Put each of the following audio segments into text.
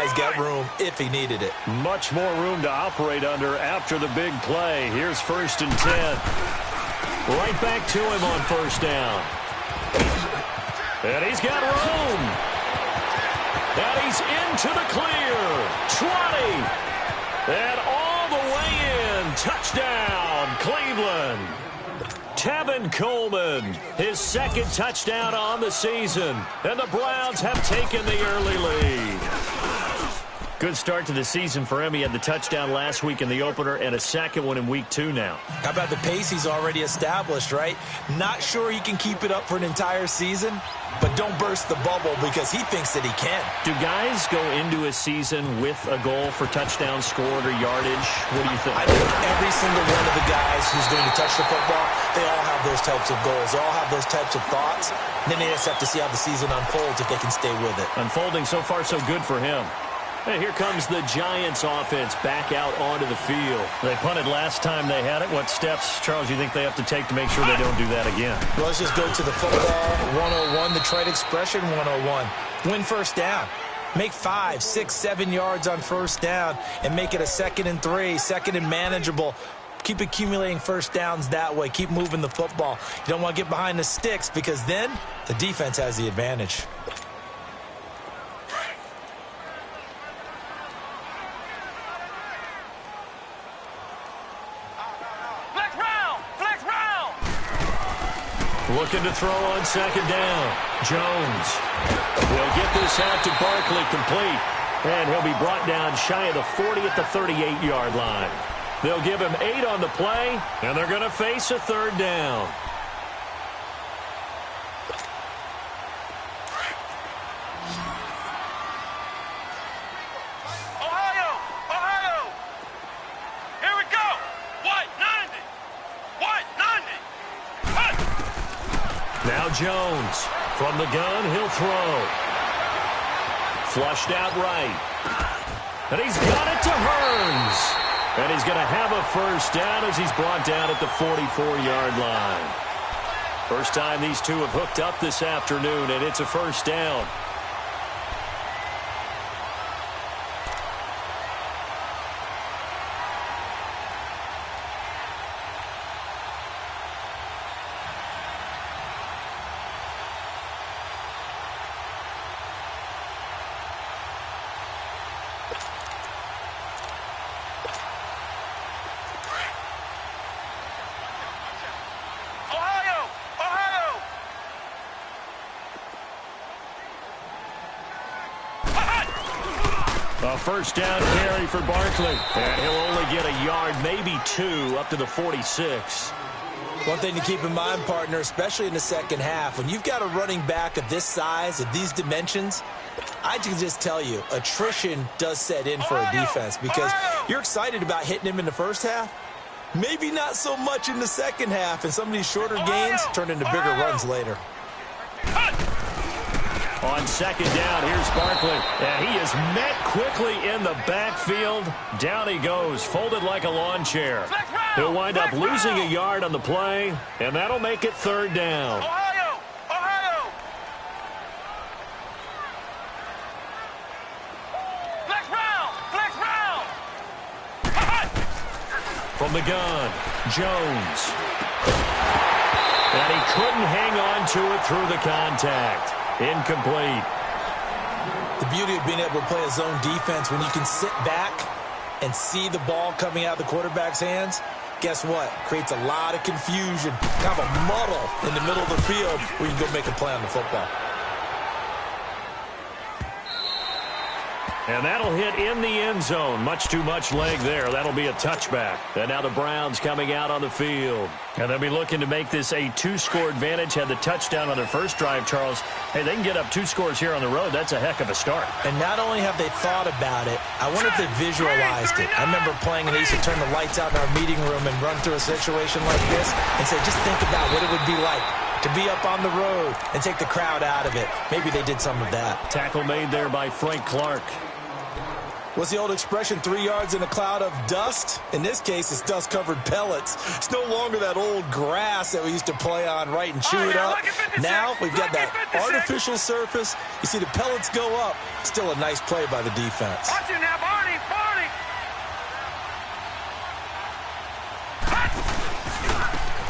guy's got room if he needed it. Much more room to operate under after the big play. Here's 1st and 10. Right back to him on 1st down. And he's got room. And he's into the clear. 20. And all the way in. Touchdown, Cleveland. Tevin Coleman, his 2nd touchdown on the season. And the Browns have taken the early lead. Good start to the season for him. He had the touchdown last week in the opener and a 2nd one in week 2 now. How about the pace he's already established, right? Not sure he can keep it up for an entire season, but don't burst the bubble because he thinks that he can. Do guys go into a season with a goal for touchdowns scored or yardage? What do you think? I think every single one of the guys who's going to touch the football, they all have those types of goals. They all have those types of thoughts. And then they just have to see how the season unfolds if they can stay with it. Unfolding so far so good for him. And here comes the Giants offense back out onto the field. They punted last time they had it. What steps, Charles, you think they have to take to make sure they don't do that again? Well, let's just go to the football 101, the trade expression 101. Win 1st down. Make 5, 6, 7 yards on 1st down and make it a 2nd and 3, 2nd and manageable. Keep accumulating 1st downs that way. Keep moving the football. You don't want to get behind the sticks because then the defense has the advantage. Looking to throw on 2nd down. Jones will get this out to Barkley complete. And he'll be brought down shy of the 40 at the 38-yard line. They'll give him 8 on the play, and they're going to face a 3rd down. Now Jones from the gun, he'll throw. Flushed out right. And he's got it to Hearns. And he's going to have a 1st down as he's brought down at the 44-yard line. First time these two have hooked up this afternoon, and it's a 1st down. A 1st down carry for Barkley. And he'll only get a yard, maybe 2, up to the 46. One thing to keep in mind, partner, especially in the 2nd half, when you've got a running back of this size, of these dimensions, I can just tell you, attrition does set in for a defense because you're excited about hitting him in the 1st half. Maybe not so much in the 2nd half, and some of these shorter gains turn into bigger runs later. On 2nd down, here's Barkley. And he is met quickly in the backfield. Down he goes, folded like a lawn chair. He'll wind up losing a yard on the play, and that'll make it 3rd down. From the gun, Jones. And he couldn't hang on to it through the contact. Incomplete. The beauty of being able to play a zone defense when you can sit back and see the ball coming out of the quarterback's hands, guess what? Creates a lot of confusion, kind of a muddle in the middle of the field where you can go make a play on the football. And that'll hit in the end zone. Much too much leg there. That'll be a touchback. And now the Browns coming out on the field. And they'll be looking to make this a 2-score advantage. Had the touchdown on their first drive, Charles. Hey, they can get up 2 scores here on the road. That's a heck of a start. And not only have they thought about it, I wonder if they visualized it. I remember playing and they used to turn the lights out in our meeting room and run through a situation like this and say, just think about what it would be like to be up on the road and take the crowd out of it. Maybe they did some of that. Tackle made there by Frank Clark. What's the old expression, 3 yards in a cloud of dust? In this case, it's dust-covered pellets. It's no longer that old grass that we used to play on, right, and chew it up. Now we've got that artificial surface. You see the pellets go up. Still a nice play by the defense. Watch it now, Barney, Barney.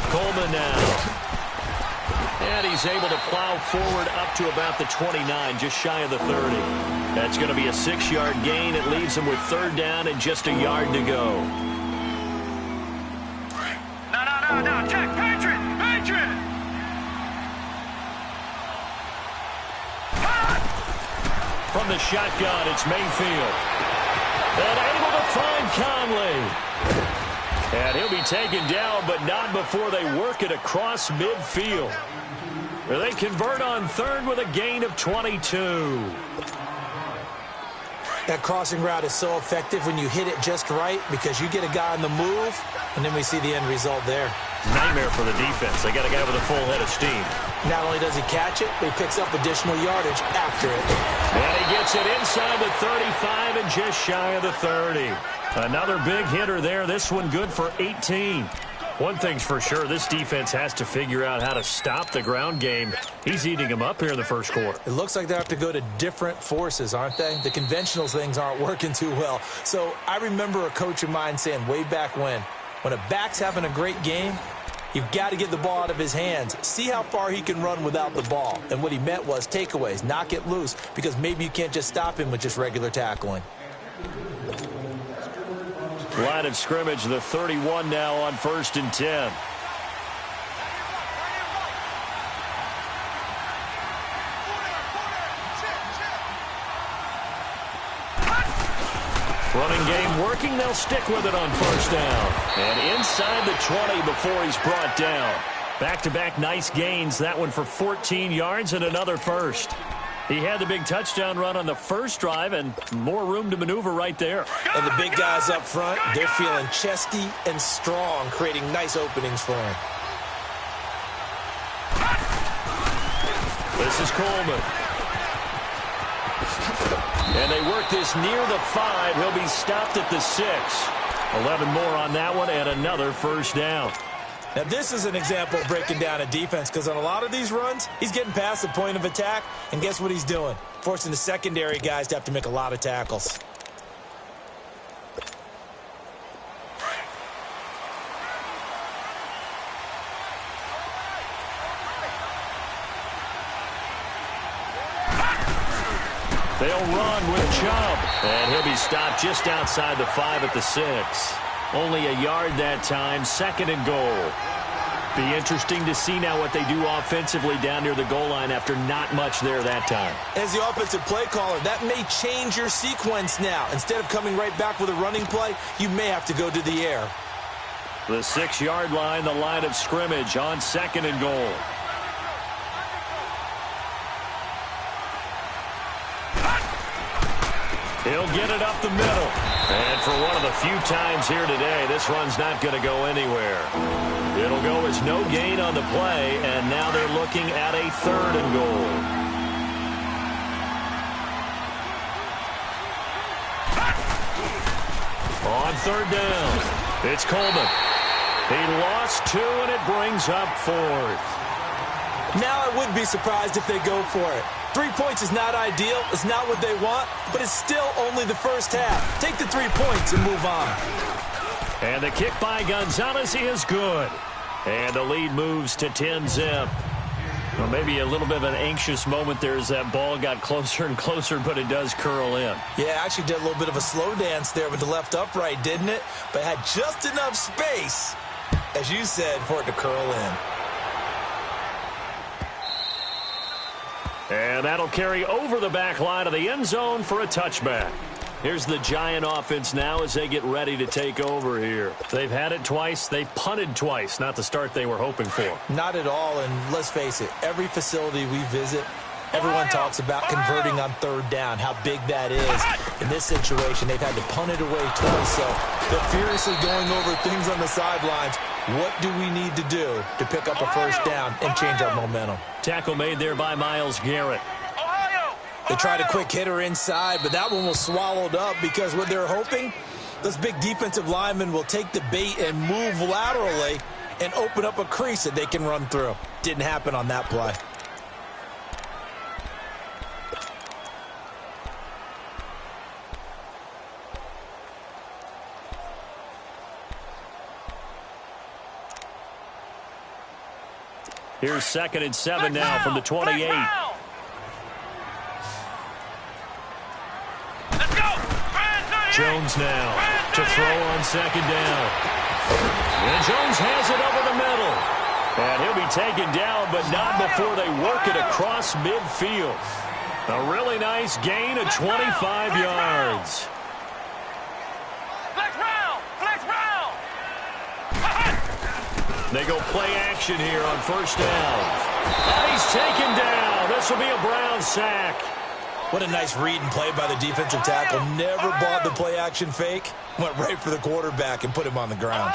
Coleman now. And he's able to plow forward up to about the 29, just shy of the 30. That's going to be a 6-yard gain. It leaves him with 3rd down and just a yard to go. No, check, Patriot. From the shotgun, it's Mayfield. And able to find Conley. And he'll be taken down, but not before they work it across midfield. They convert on 3rd with a gain of 22. That crossing route is so effective when you hit it just right because you get a guy on the move, and then we see the end result there. Nightmare for the defense. They got a guy with a full head of steam. Not only does he catch it, but he picks up additional yardage after it. And he gets it inside the 35 and just shy of the 30. Another big hitter there. This one good for 18. One thing's for sure, this defense has to figure out how to stop the ground game. He's eating them up here in the first quarter. It looks like they have to go to different forces, aren't they? The conventional things aren't working too well. So I remember a coach of mine saying way back when a back's having a great game, you've got to get the ball out of his hands. See how far he can run without the ball. And what he meant was takeaways, knock it loose, because maybe you can't just stop him with just regular tackling. Line of scrimmage, the 31 now on 1st and 10. Running game working. They'll stick with it on 1st down. And inside the 20 before he's brought down. Back-to-back nice gains. That one for 14 yards and another first. He had the big touchdown run on the first drive and more room to maneuver right there. And the big guys up front, they're feeling chesty and strong, creating nice openings for him. This is Coleman. And they work this near the 5. He'll be stopped at the 6. 11 more on that one and another first down. Now, this is an example of breaking down a defense because on a lot of these runs, he's getting past the point of attack, and guess what he's doing? Forcing the secondary guys to have to make a lot of tackles. They'll run with Chubb, and he'll be stopped just outside the 5 at the 6. Only a yard that time, 2nd and goal. Be interesting to see now what they do offensively down near the goal line after not much there that time. As the offensive play caller, that may change your sequence now. Instead of coming right back with a running play, you may have to go to the air. The 6-yard line, the line of scrimmage on 2nd and goal. He'll get it up the middle. And for one of the few times here today, this run's not going to go anywhere. It'll go as no gain on the play, and now they're looking at a 3rd and goal. On 3rd down, it's Coleman. He lost 2, and it brings up 4th. Now I would be surprised if they go for it. 3 points is not ideal. It's not what they want, but it's still only the first half. Take the 3 points and move on. And the kick by Gonzalez is good. And the lead moves to 10-zip. Well, maybe a little bit of an anxious moment there as that ball got closer and closer, but it does curl in. Yeah, actually did a little bit of a slow dance there with the left upright, didn't it? But had just enough space, as you said, for it to curl in. And that'll carry over the back line of the end zone for a touchback. Here's the Giant offense now as they get ready to take over here. They've had it twice. They've punted twice. Not the start they were hoping for. Not at all, and let's face it, every facility we visit, everyone talks about converting on 3rd down, how big that is. In this situation, they've had to punt it away twice, so they're furiously going over things on the sidelines. What do we need to do to pick up a 1st down and change our momentum? Tackle made there by Myles Garrett. They tried a quick hitter inside, but that one was swallowed up because what they're hoping, those big defensive linemen will take the bait and move laterally and open up a crease that they can run through. Didn't happen on that play. Here's 2nd and 7 now from the 28. Jones now to throw on 2nd down. And Jones has it over the middle. And he'll be taken down, but not before they work it across midfield. A really nice gain of 25 yards. They go play action here on 1st down. And he's taken down. This will be a Brown sack. What a nice read and play by the defensive tackle. Never bought the play action fake. Went right for the quarterback and put him on the ground.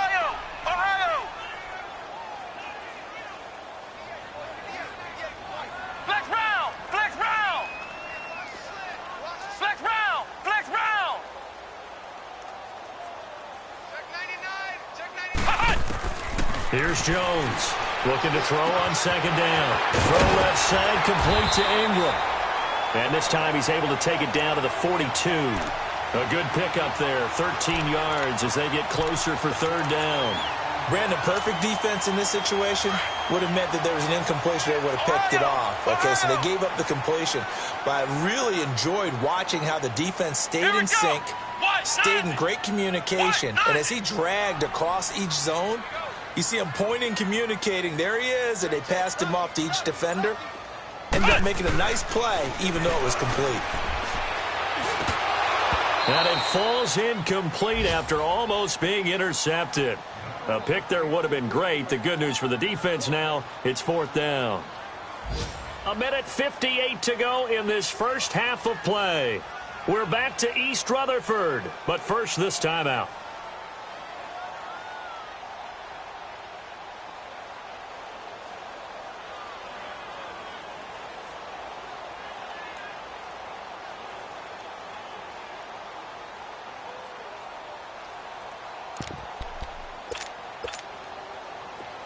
Here's Jones looking to throw on 2nd down. Throw left side, complete to Ingram. And this time he's able to take it down to the 42. A good pickup there, 13 yards as they get closer for 3rd down. Brandon, perfect defense in this situation would have meant that there was an incompletion. They would have picked it off. Okay, so they gave up the completion. But I really enjoyed watching how the defense stayed in sync, stayed in great communication. And as he dragged across each zone, you see him pointing, communicating. There he is, and they passed him off to each defender. Ended up making a nice play, even though it was complete. And it falls incomplete after almost being intercepted. A pick there would have been great. The good news for the defense now, it's 4th down. 1:58 to go in this first half of play. We're back to East Rutherford, but first this timeout.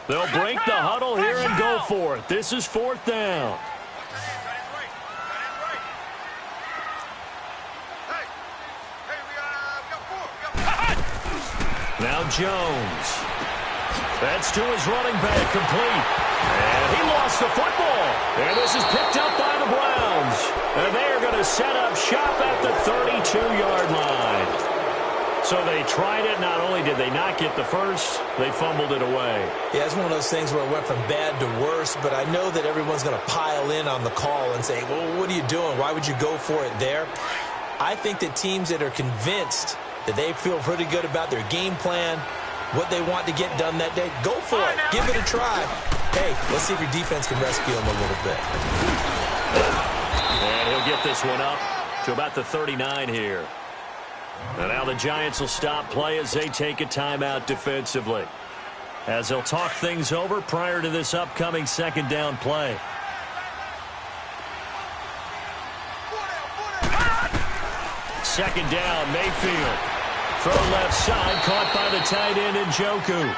They'll break the huddle here and go for it. This is 4th down. Now Jones. That's to his running back, complete. And he lost the football. And this is picked up by the Browns. And they are going to set up shop at the 32-yard line. So they tried it. Not only did they not get the first, they fumbled it away. Yeah, it's one of those things where it went from bad to worse, but I know that everyone's going to pile in on the call and say, well, what are you doing? Why would you go for it there? I think that teams that are convinced that they feel pretty good about their game plan, what they want to get done that day, go for it. Give it a try. Hey, let's see if your defense can rescue them a little bit. And he'll get this one up to about the 39 here. And now the Giants will stop play as they take a timeout defensively, as they'll talk things over prior to this upcoming 2nd down play. Second down, Mayfield. Throw left side, caught by the tight end Njoku.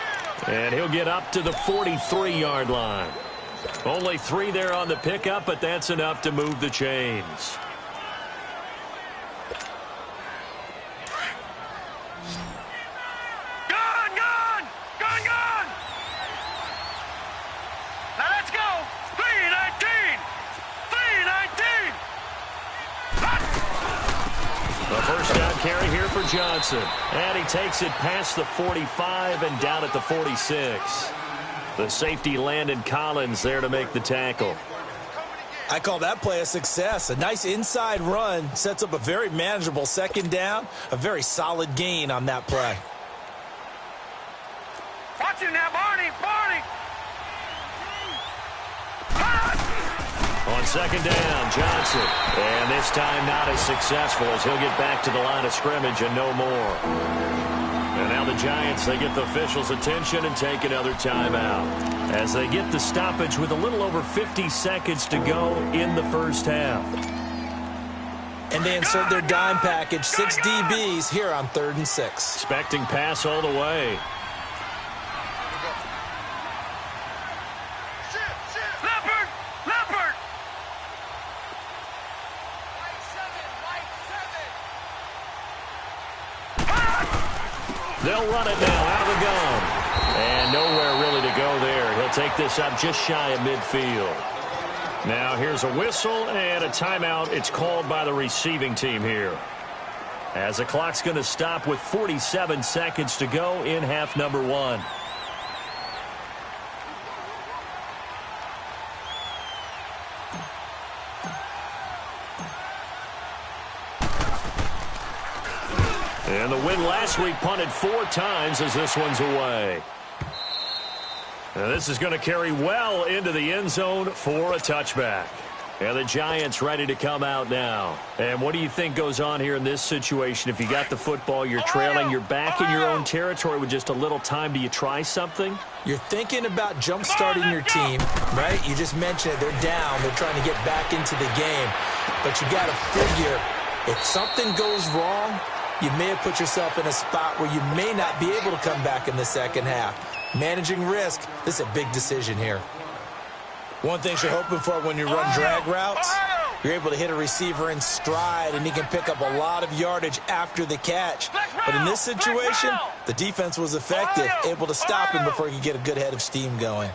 And he'll get up to the 43-yard line. Only 3 there on the pickup, but that's enough to move the chains. Carry here for Johnson. And he takes it past the 45 and down at the 46. The safety Landon Collins there to make the tackle. I call that play a success. A nice inside run sets up a very manageable 2nd down. A very solid gain on that play. Watch it now, Barney. On 2nd down, Johnson. And this time not as successful as he'll get back to the line of scrimmage and no more. And now the Giants, they get the officials' attention and take another timeout as they get the stoppage with a little over 50 seconds to go in the first half. And they insert their dime package, 6 DBs here on 3rd and 6. Expecting pass all the way. Leopard! Leopard! They'll run it now out of the gun. And nowhere really to go there. He'll take this up just shy of midfield. Now here's a whistle and a timeout. It's called by the receiving team here. As the clock's going to stop with 47 seconds to go in half number 1. And the win last week punted 4 times as this one's away. Now this is going to carry well into the end zone for a touchback. And the Giants ready to come out now. And what do you think goes on here in this situation? If you got the football, you're trailing, you're back in your own territory with just a little time. Do you try something? You're thinking about jump-starting your team, right? You just mentioned it. They're down. They're trying to get back into the game. But you got to figure, if something goes wrong, you may have put yourself in a spot where you may not be able to come back in the second half. Managing risk, this is a big decision here. One thing you're hoping for when you run drag routes, you're able to hit a receiver in stride, and he can pick up a lot of yardage after the catch. But in this situation, the defense was effective, able to stop him before he could get a good head of steam going.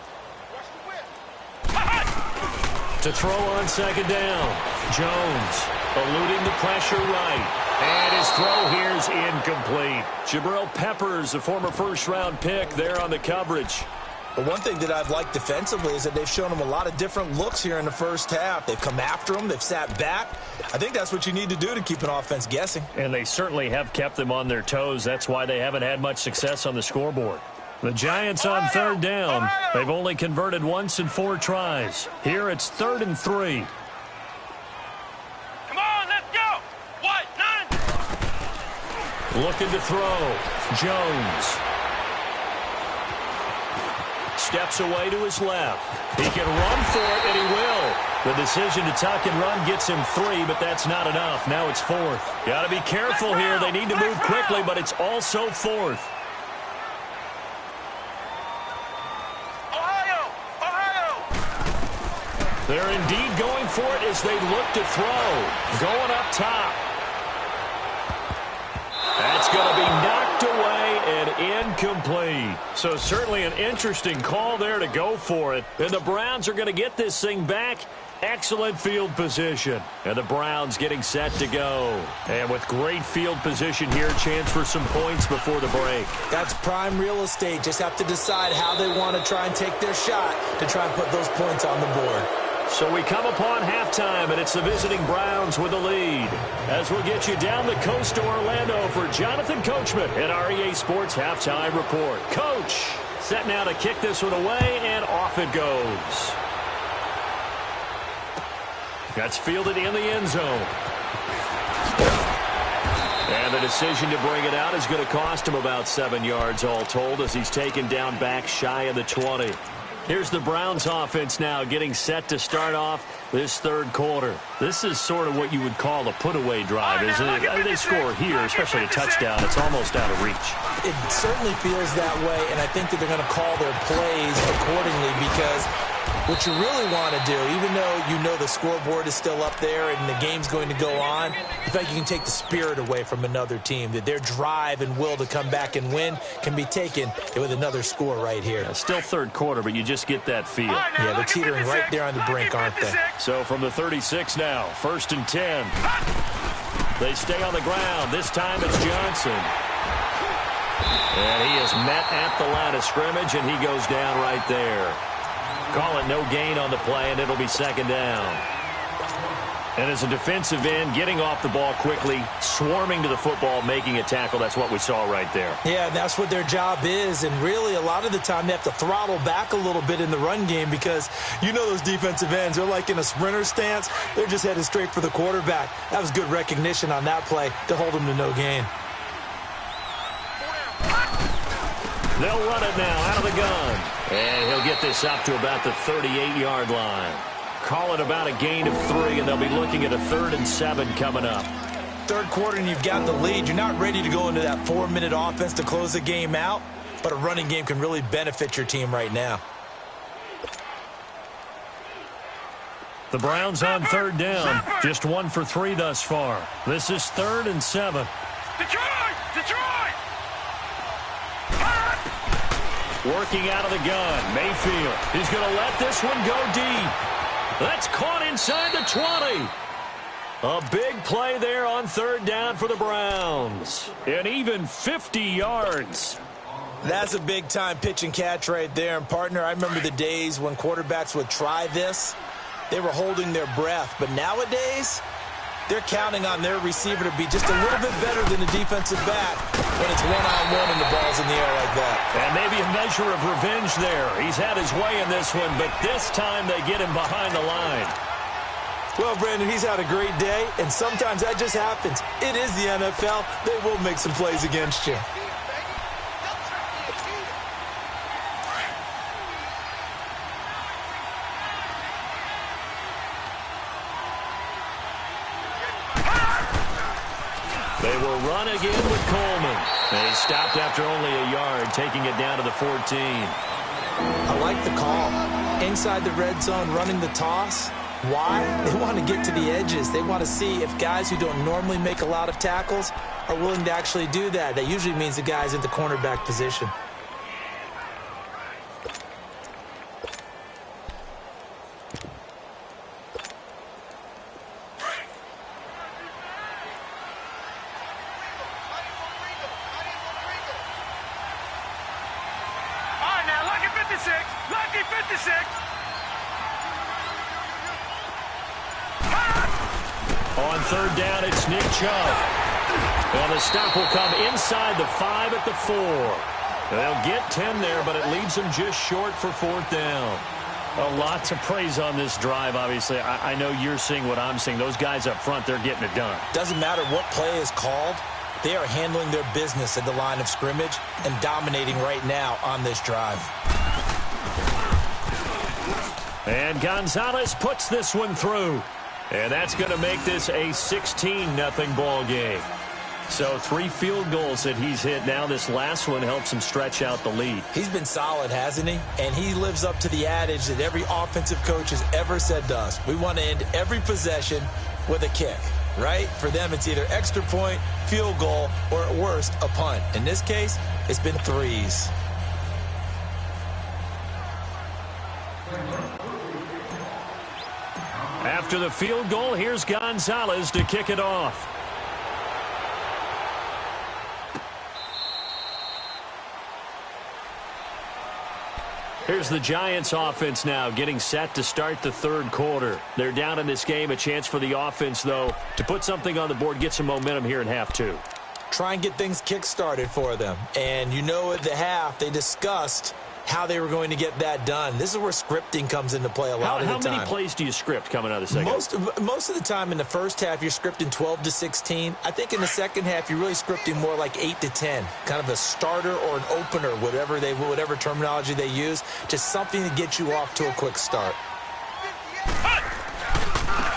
To throw on second down, Jones eluding the pressure right. And his throw here's incomplete. Jabril Peppers, the former first-round pick, there on the coverage. But one thing that I've liked defensively is that they've shown him a lot of different looks here in the first half. They've come after him. They've sat back. I think that's what you need to do to keep an offense guessing. And they certainly have kept them on their toes. That's why they haven't had much success on the scoreboard. The Giants on third down. They've only converted once in 4 tries. Here it's 3rd and 3. Looking to throw. Jones. Steps away to his left. He can run for it, and he will. The decision to tuck and run gets him 3, but that's not enough. Now it's 4th. Got to be careful here. They need to move quickly, but it's also 4th. They're indeed going for it as they look to throw. Going up top. That's going to be knocked away and incomplete. So certainly an interesting call there to go for it. And the Browns are going to get this thing back. Excellent field position. And the Browns getting set to go. And with great field position here, chance for some points before the break. That's prime real estate. Just have to decide how they want to try and take their shot to try and put those points on the board. So we come upon halftime, and it's the visiting Browns with the lead. As we'll get you down the coast to Orlando for Jonathan Coachman at our EA Sports Halftime Report. Coach, set now to kick this one away, and off it goes. That's fielded in the end zone. And the decision to bring it out is going to cost him about 7 yards all told as he's taken down back shy of the 20. Here's the Browns offense now getting set to start off this third quarter. This is sort of what you would call a put-away drive, isn't it? I mean, they score here, especially a touchdown. It's almost out of reach. It certainly feels that way, and I think that they're going to call their plays accordingly because what you really want to do, even though you know the scoreboard is still up there and the game's going to go on, you think you can take the spirit away from another team, that their drive and will to come back and win can be taken with another score right here. Yeah, still third quarter, but you just get that feel. Yeah, they're teetering right there on the brink, aren't they? So from the 36 now, 1st and 10. They stay on the ground. This time it's Johnson. And he is met at the line of scrimmage, and he goes down right there. Call it no gain on the play, and it'll be 2nd down. And as a defensive end, getting off the ball quickly, swarming to the football, making a tackle, that's what we saw right there. Yeah, that's what their job is, and really a lot of the time they have to throttle back a little bit in the run game because you know those defensive ends, they're like in a sprinter stance. They're just headed straight for the quarterback. That was good recognition on that play to hold them to no gain. They'll run it now out of the gun. And he'll get this up to about the 38-yard line. call it about a gain of 3, and they'll be looking at a 3rd and 7 coming up. Third quarter and you've got the lead. You're not ready to go into that 4-minute offense to close the game out, but a running game can really benefit your team right now. The Browns on 3rd down. Just 1 for 3 thus far. This is 3rd and 7. Detroit! Detroit! Working out of the gun. Mayfield. He's going to let this one go deep. That's caught inside the 20. A big play there on 3rd down for the Browns. And even 50 yards. That's a big-time pitch and catch right there. And, partner, I remember the days when quarterbacks would try this. They were holding their breath. But nowadays, they're counting on their receiver to be just a little bit better than the defensive back when it's one-on-one and the ball's in the air like that. And maybe a measure of revenge there. He's had his way in this one, but this time they get him behind the line. Well, Brandon, he's had a great day, and sometimes that just happens. It is the NFL. They will make some plays against you. They will run again with Coleman. They stopped after only a yard, taking it down to the 14. I like the call. Inside the red zone, running the toss. Why? They want to get to the edges. They want to see if guys who don't normally make a lot of tackles are willing to actually do that. That usually means the guy's in the cornerback position. All right, now, lucky 56. Lucky 56. On 3rd down, it's Nick Chubb. And the stop will come inside the 5 at the 4. They'll get 10 there, but it leaves them just short for 4th down. A lot to praise on this drive, obviously. I know you're seeing what I'm seeing. Those guys up front, they're getting it done. Doesn't matter what play is called. They are handling their business at the line of scrimmage and dominating right now on this drive. And Gonzalez puts this one through. And that's going to make this a 16-0 ball game. So 3 field goals that he's hit. Now this last one helps him stretch out the lead. He's been solid, hasn't he? And he lives up to the adage that every offensive coach has ever said to us. We want to end every possession with a kick, right? For them, it's either extra point, field goal, or at worst, a punt. In this case, it's been 3s. After the field goal, here's Gonzalez to kick it off. Here's the Giants offense now getting set to start the 3rd quarter. They're down in this game. A chance for the offense, though, to put something on the board, get some momentum here in half 2. Try and get things kick-started for them. And you know at the half, they discussed how they were going to get that done. This is where scripting comes into play a lot of the time. How many plays do you script coming out of the second? Most of the time in the first half, you're scripting 12 to 16. I think in the second half, you're really scripting more like 8 to 10. Kind of a starter or an opener, whatever terminology they use. Just something to get you off to a quick start.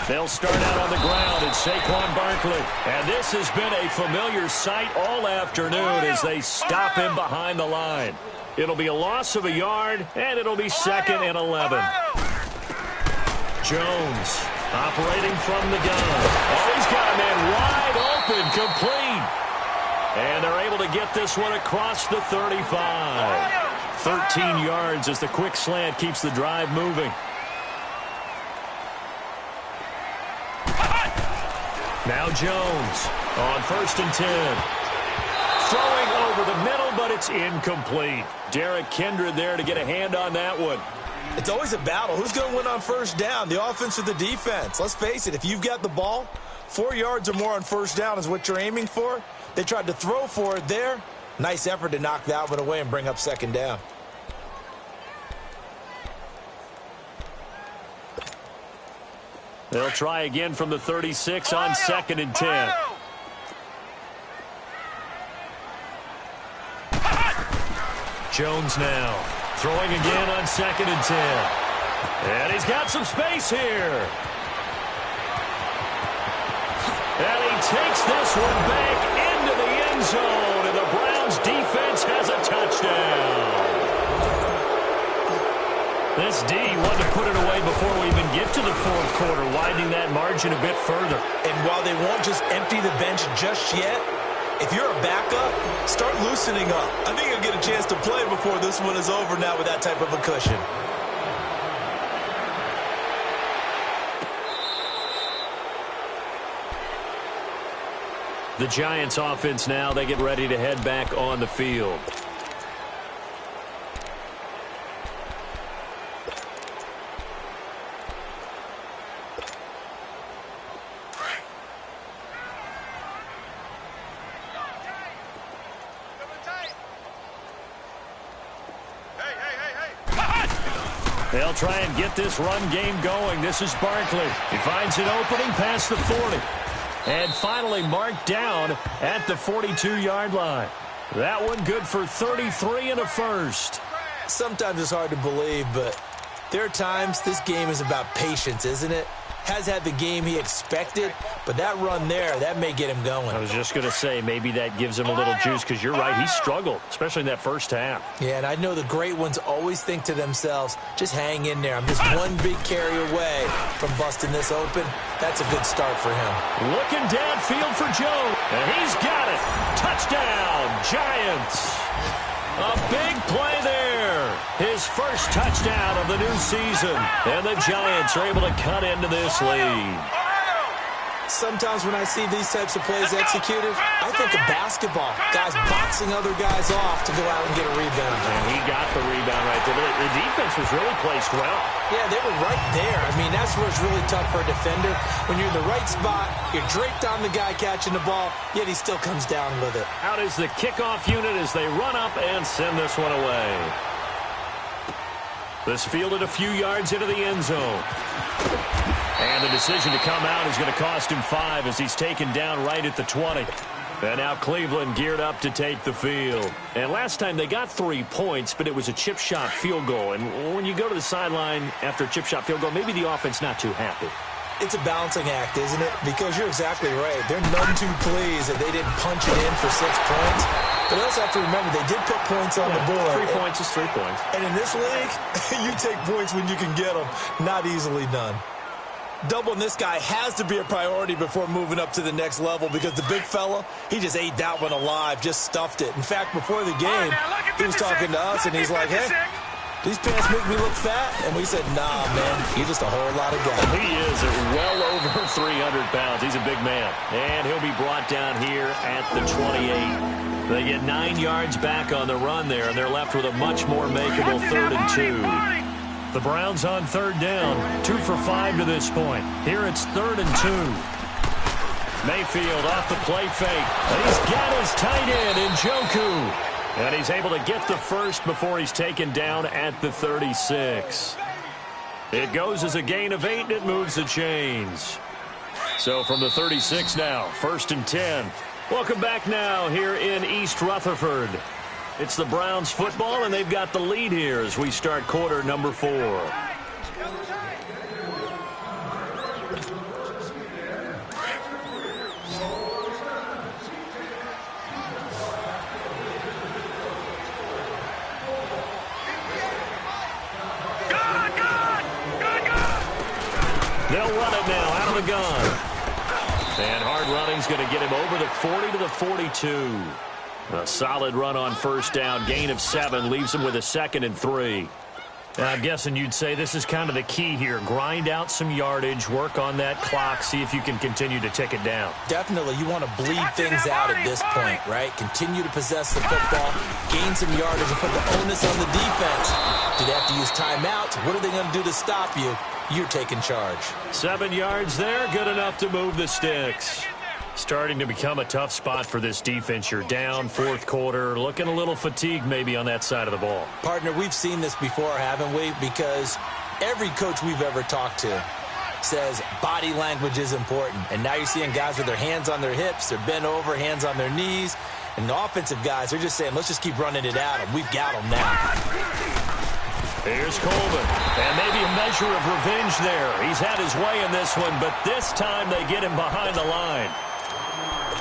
They'll start out on the ground. It's Saquon Barkley. And this has been a familiar sight all afternoon as they stop him behind the line. It'll be a loss of a yard, and it'll be 2nd and 11. Jones operating from the gun. Oh, he's got a man wide open, complete. And they're able to get this one across the 35. 13 yards as the quick slant keeps the drive moving. Now Jones on 1st and 10. Throwing over the middle, but it's incomplete. Derek Kindred there to get a hand on that one. It's always a battle. Who's going to win on 1st down, the offense or the defense? Let's face it, if you've got the ball, 4 yards or more on 1st down is what you're aiming for. They tried to throw for it there. Nice effort to knock that one away and bring up 2nd down. They'll try again from the 36 on 2nd and 10. Jones now throwing again on 2nd and 10. And he's got some space here. And he takes this one back into the end zone, and the Browns defense has a touchdown. This D wanted to put it away before we even get to the fourth quarter, widening that margin a bit further. And while they won't just empty the bench just yet, if you're a backup, start loosening up. I think you'll get a chance to play before this one is over now with that type of a cushion. The Giants offense now, they get ready to head back on the field. They'll try and get this run game going. This is Barkley. He finds an opening past the 40. And finally marked down at the 42-yard line. That one good for 33 and a first. Sometimes it's hard to believe, but there are times this game is about patience, isn't it? Has had the game he expected, but that run there, that may get him going. I was just going to say, maybe that gives him a little juice, because you're right, he struggled, especially in that first half. Yeah, and I know the great ones always think to themselves, just hang in there. I'm just one big carry away from busting this open. That's a good start for him. Looking downfield for Joe, and he's got it. Touchdown, Giants. A big play there. His first touchdown of the new season. And the Giants are able to cut into this lead. Sometimes when I see these types of plays executed, I think of basketball. Guys boxing other guys off to go out and get a rebound. And he got the rebound right there. The defense was really placed well. Yeah, they were right there. I mean, that's where it's really tough for a defender. When you're in the right spot, you're draped on the guy catching the ball, yet he still comes down with it. Out is the kickoff unit as they run up and send this one away. This fielded a few yards into the end zone. And the decision to come out is going to cost him 5 as he's taken down right at the 20. And now Cleveland geared up to take the field. And last time they got 3 points, but it was a chip shot field goal. And when you go to the sideline after a chip shot field goal, maybe the offense not too happy. It's a balancing act, isn't it? Because you're exactly right. They're none too pleased that they didn't punch it in for 6 points. But you also have to remember, they did put points on the board. 3 points is 3 points. And in this league, you take points when you can get them. Not easily done. Doubling this guy has to be a priority before moving up to the next level, because the big fella, he just ate that one alive, just stuffed it. In fact, before the game, he was talking to us, and he's like, hey, these pants make me look fat? And we said, nah, man, you're just a whole lot of guy. He is at well over 300 pounds. He's a big man. And he'll be brought down here at the 28. They get 9 yards back on the run there, and they're left with a much more makeable 3rd and 2. The Browns on 3rd down, 2 for 5 to this point. Here it's 3rd and 2. Mayfield off the play fake. And he's got his tight end in Njoku. And he's able to get the first before he's taken down at the 36. It goes as a gain of 8, and it moves the chains. So from the 36 now, 1st and 10. Welcome back now here in East Rutherford. It's the Browns football, and they've got the lead here as we start quarter number 4. They'll run it now out of the gun. And hard running's going to get him over the 40 to the 42. A solid run on 1st down. Gain of 7 leaves him with a 2nd and 3. I'm guessing you'd say this is kind of the key here. Grind out some yardage, work on that clock, see if you can continue to tick it down. Definitely, you want to bleed things out at this point, right? Continue to possess the football, gain some yardage, and put the onus on the defense. Do they have to use timeouts? What are they going to do to stop you? You're taking charge. 7 yards there, good enough to move the sticks. Starting to become a tough spot for this defense. You're down 4th quarter, looking a little fatigued maybe on that side of the ball. Partner, we've seen this before, haven't we? Because every coach we've ever talked to says body language is important. And now you're seeing guys with their hands on their hips, they're bent over, hands on their knees. And the offensive guys, they're just saying, let's just keep running it at them. We've got them now. Here's Coleman. And maybe a measure of revenge there. He's had his way in this one, but this time they get him behind the line.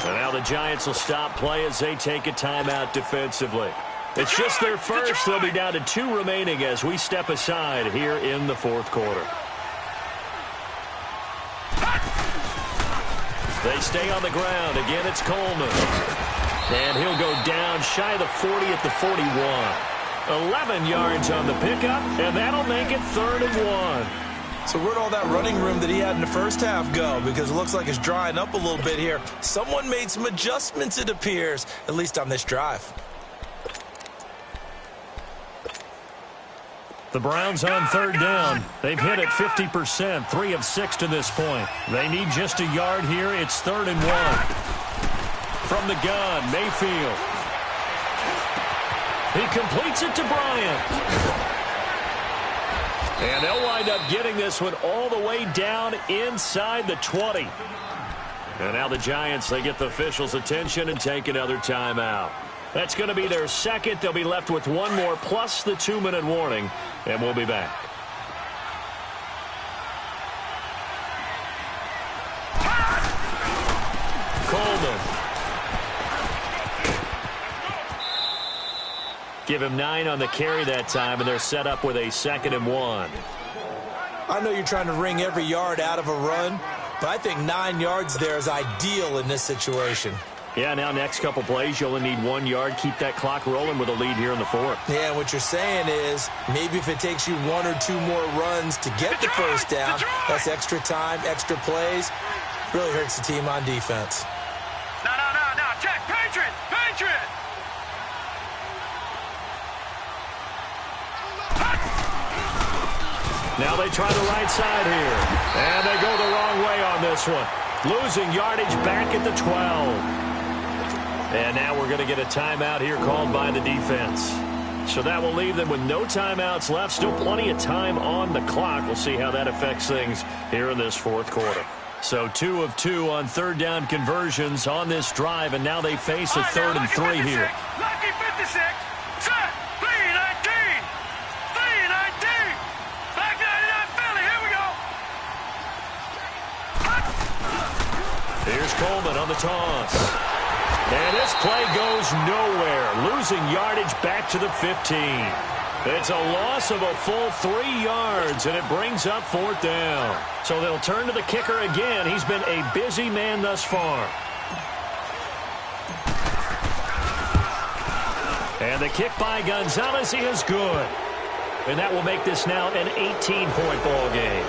And now the Giants will stop play as they take a timeout defensively. It's just their first. They'll be down to 2 remaining as we step aside here in the fourth quarter. They stay on the ground. Again, it's Coleman. And he'll go down shy of the 40 at the 41. 11 yards on the pickup, and that'll make it 3rd and 1. So where'd all that running room that he had in the first half go? Because it looks like it's drying up a little bit here. Someone made some adjustments, it appears, at least on this drive. The Browns on 3rd down. They've hit it 50%, 3 of 6 to this point. They need just a yard here. It's 3rd and 1. From the gun, Mayfield. He completes it to Bryant. And they'll wind up getting this one all the way down inside the 20. And now the Giants, they get the officials' attention and take another timeout. That's going to be their second. They'll be left with 1 more plus the 2-minute warning, and we'll be back. Coleman. Give him 9 on the carry that time, and they're set up with a 2nd and 1. I know you're trying to wring every yard out of a run, but I think 9 yards there is ideal in this situation. Yeah, now next couple plays, you only need 1 yard. Keep that clock rolling with a lead here in the 4th. Yeah, what you're saying is maybe if it takes you 1 or 2 more runs to get the first down, that's extra time, extra plays. Really hurts the team on defense. No. Check. Patriot. Now they try the right side here. And they go the wrong way on this one. Losing yardage back at the 12. And now we're going to get a timeout here called by the defense. So that will leave them with no timeouts left. Still plenty of time on the clock. We'll see how that affects things here in this 4th quarter. So 2 of 2 on 3rd down conversions on this drive. And now they face a 3rd and 3 here. Lucky 56. Set. 3-19. 3-19. Back 99 Philly. Here we go. Here's Coleman on the toss. And this play goes nowhere. Losing yardage back to the 15. It's a loss of a full 3 yards, and it brings up 4th down. So they'll turn to the kicker again. He's been a busy man thus far. And the kick by Gonzalez is good. And that will make this now an 18-point ball game.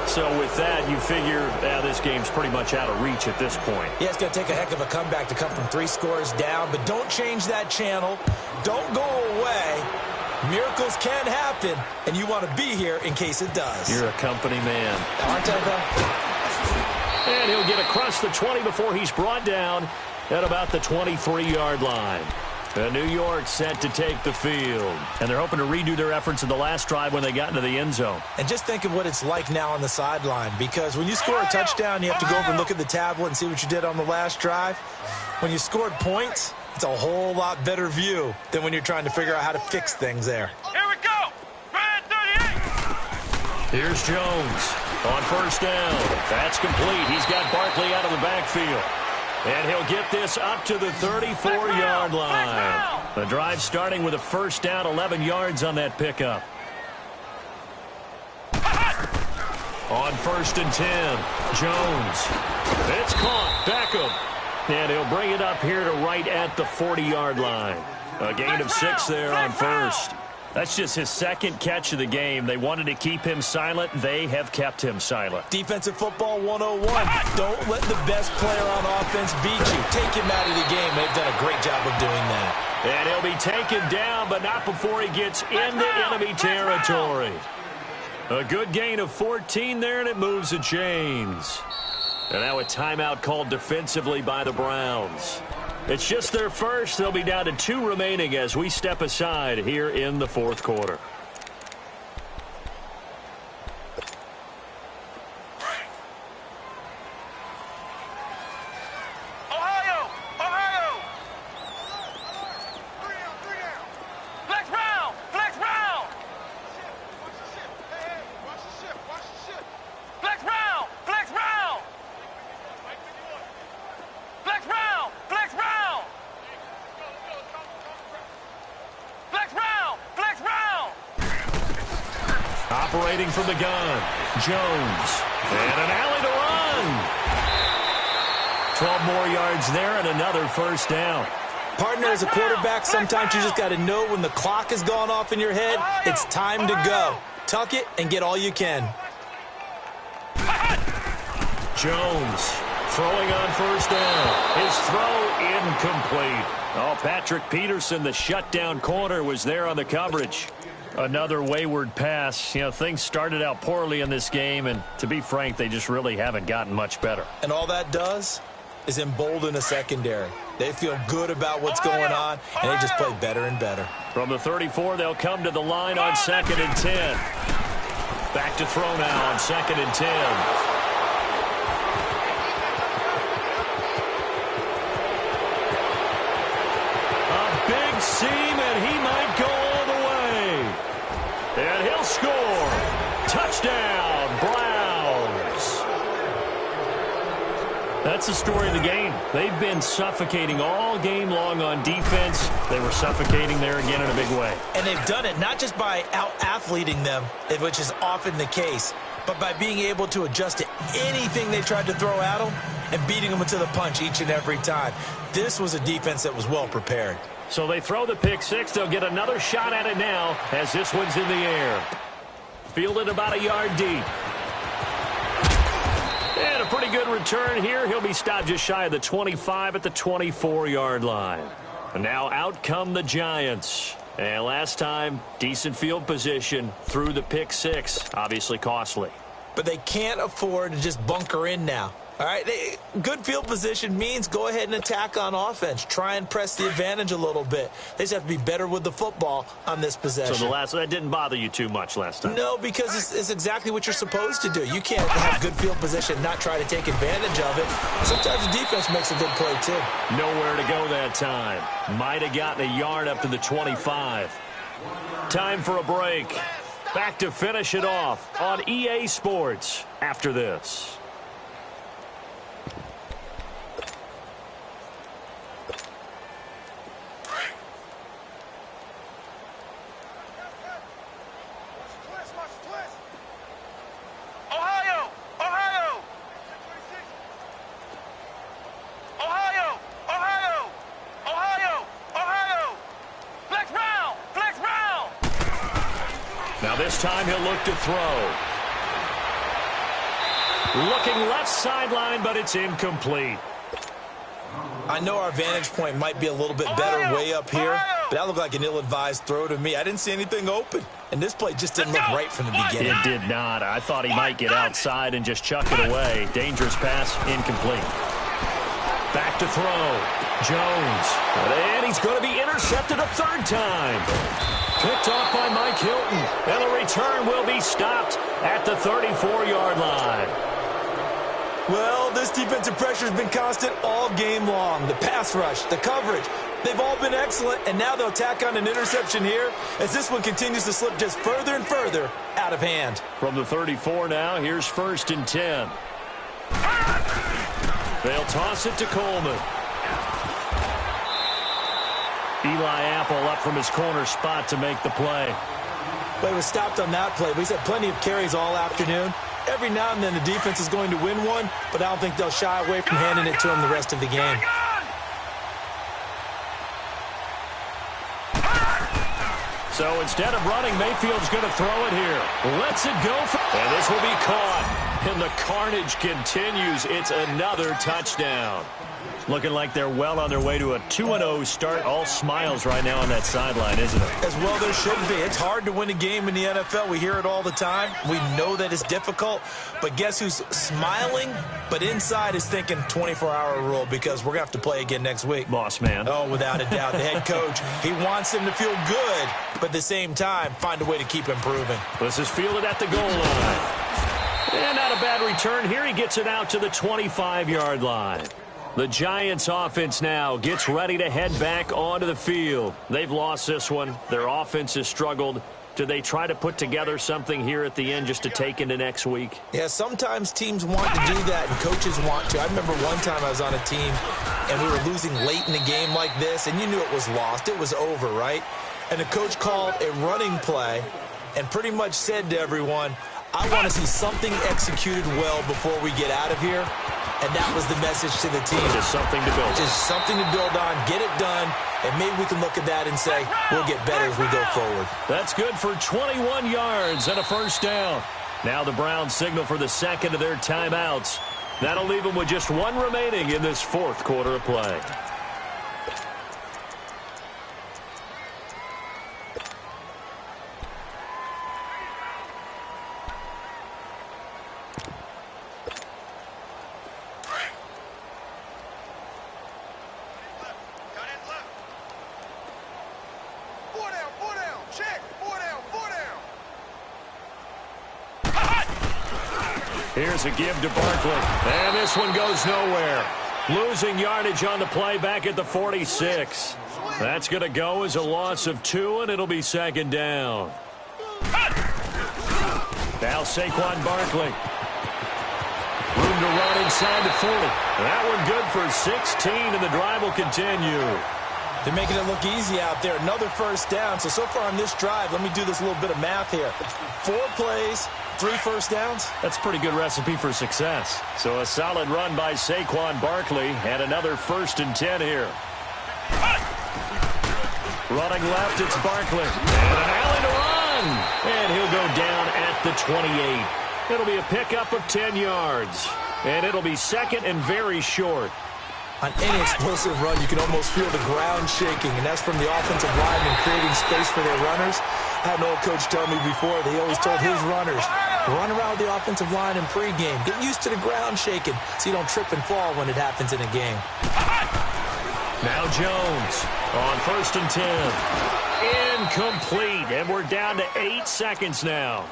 So with that, you figure this game's pretty much out of reach at this point. Yeah, it's going to take a heck of a comeback to come from 3 scores down, but don't change that channel. Don't go away. Miracles can happen, and you want to be here in case it does. You're a company man. Aren't I, though? And he'll get across the 20 before he's brought down at about the 23-yard line. And New York set to take the field. And they're hoping to redo their efforts in the last drive when they got into the end zone. And just think of what it's like now on the sideline, because when you score a touchdown, you have to go over and look at the tablet and see what you did on the last drive. When you scored points, it's a whole lot better view than when you're trying to figure out how to fix things there. Here we go. Red 38. Here's Jones on 1st down. That's complete. He's got Barkley out of the backfield. And he'll get this up to the 34-yard line. The drive starting with a 1st down, 11 yards on that pickup. On 1st and 10, Jones. It's caught. Beckham. And he'll bring it up here to right at the 40-yard line. A gain of 6 there on 1st. That's just his 2nd catch of the game. They wanted to keep him silent. They have kept him silent. Defensive football 101. Don't let the best player on offense beat you. Take him out of the game. They've done a great job of doing that. And he'll be taken down, but not before he gets into enemy territory. A good gain of 14 there, and it moves the chains. And now a timeout called defensively by the Browns. It's just their first. They'll be down to 2 remaining as we step aside here in the 4th quarter. Ohio. Flex round. Operating from the gun, Jones. And an alley to run. 12 more yards there and another first down. Partner, as a quarterback, sometimes you just got to know when the clock has gone off in your head, it's time to go. Tuck it and get all you can. Jones throwing on first down. His throw incomplete. Oh, Patrick Peterson, the shutdown corner, was there on the coverage. Another wayward pass. You know, things started out poorly in this game, and to be frank, they just really haven't gotten much better. And all that does is embolden a secondary. They feel good about what's going on, and they just play better and better. From the 34, they'll come to the line on 2nd and 10. Back to throw now on 2nd and 10. A big seam, and he might go all the way. And he'll score. Touchdown, Browns. That's the story of the game. They've been suffocating all game long on defense. They were suffocating there again in a big way. And they've done it not just by out-athleting them, which is often the case, but by being able to adjust to anything they tried to throw at them and beating them to the punch each and every time. This was a defense that was well prepared. So they throw the pick six. They'll get another shot at it now as this one's in the air. Fielded about a yard deep. And a pretty good return here. He'll be stopped just shy of the 25 at the 24-yard line. And now out come the Giants. And last time, decent field position through the pick six. Obviously costly. But they can't afford to just bunker in now. All right, good field position means go ahead and attack on offense. Try and press the advantage a little bit. They just have to be better with the football on this possession. So that didn't bother you too much last time? No, because it's exactly what you're supposed to do. You can't have good field position and not try to take advantage of it. Sometimes the defense makes a good play, too. Nowhere to go that time. Might have gotten a yard up to the 25. Time for a break. Back to finish it off on EA Sports after this. This time he'll look to throw. Looking left sideline, but it's incomplete. I know our vantage point might be a little bit better way up here, but that looked like an ill-advised throw to me. I didn't see anything open, and this play just didn't look right from the beginning. It did not. I thought he might get outside and just chuck it away. Dangerous pass, incomplete. Back to throw. Jones. And he's going to be intercepted a third time. Picked off by Mike Hilton. And the return will be stopped at the 34-yard line. Well, this defensive pressure has been constant all game long. The pass rush, the coverage, they've all been excellent, and now they'll tack on an interception here as this one continues to slip just further and further out of hand. From the 34 now, here's 1st and 10. They'll toss it to Coleman. Eli Apple up from his corner spot to make the play. But he was stopped on that play. He's had plenty of carries all afternoon. Every now and then the defense is going to win one, but I don't think they'll shy away from handing it to him the rest of the game. So instead of running, Mayfield's going to throw it here. Lets it go. And this will be caught. And the carnage continues. It's another touchdown. Looking like they're well on their way to a 2-0 start. All smiles right now on that sideline, isn't it? As well there should be. It's hard to win a game in the NFL. We hear it all the time. We know that it's difficult. But guess who's smiling? But inside is thinking 24-hour rule because we're going to have to play again next week. Boss man. Oh, without a doubt. The head coach, he wants them to feel good, but at the same time, find a way to keep improving. This is fielded at the goal line. And not a bad return here. He gets it out to the 25-yard line. The Giants offense now gets ready to head back onto the field. They've lost this one. Their offense has struggled. Do they try to put together something here at the end just to take into next week? Yeah, sometimes teams want to do that and coaches want to. I remember one time I was on a team and we were losing late in a game like this and you knew it was lost. It was over, right? And the coach called a running play and pretty much said to everyone, I want to see something executed well before we get out of here. And that was the message to the team. Just something to build on. Just something to build on, get it done, and maybe we can look at that and say, we'll get better as we go forward. That's good for 21 yards and a first down. Now the Browns signal for the second of their timeouts. That'll leave them with just one remaining in this fourth quarter of play. Here's a give to Barkley. And this one goes nowhere. Losing yardage on the play back at the 46. That's going to go as a loss of 2, and it'll be second down. Now Saquon Barkley. Room to run inside the 40. That one good for 16, and the drive will continue. They're making it look easy out there. Another first down. So far on this drive, let me do this little bit of math here. 4 plays, 3 first downs. That's a pretty good recipe for success. So a solid run by Saquon Barkley and another 1st and 10 here. Running left, it's Barkley. And an alley to run. And he'll go down at the 28. It'll be a pickup of 10 yards. And it'll be second and very short. On any explosive run, you can almost feel the ground shaking, and that's from the offensive linemen creating space for their runners. I had an old coach tell me before, they always told his runners, run around with the offensive line in pregame. Get used to the ground shaking so you don't trip and fall when it happens in a game. Now Jones on 1st and 10. Incomplete, and we're down to 8 seconds now.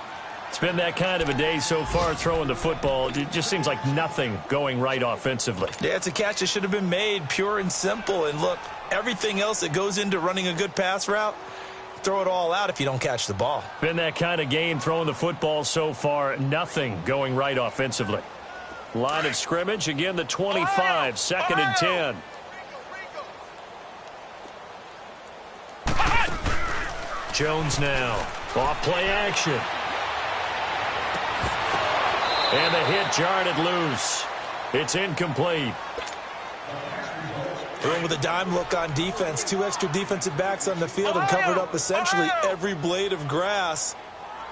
It's been that kind of a day so far throwing the football. It just seems like nothing going right offensively. Yeah, it's a catch that should have been made, pure and simple. And look, everything else that goes into running a good pass route, throw it all out if you don't catch the ball. Been that kind of game throwing the football so far. Nothing going right offensively. Line of scrimmage, again the 25, 2nd and 10. Jones now. Off play action. And the hit jarred it loose. It's incomplete. They're in with a dime look on defense. 2 extra defensive backs on the field and covered up essentially every blade of grass.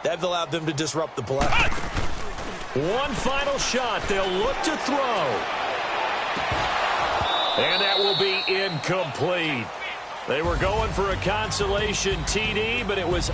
That allowed them to disrupt the play. One final shot. They'll look to throw. And that will be incomplete. They were going for a consolation TD, but it was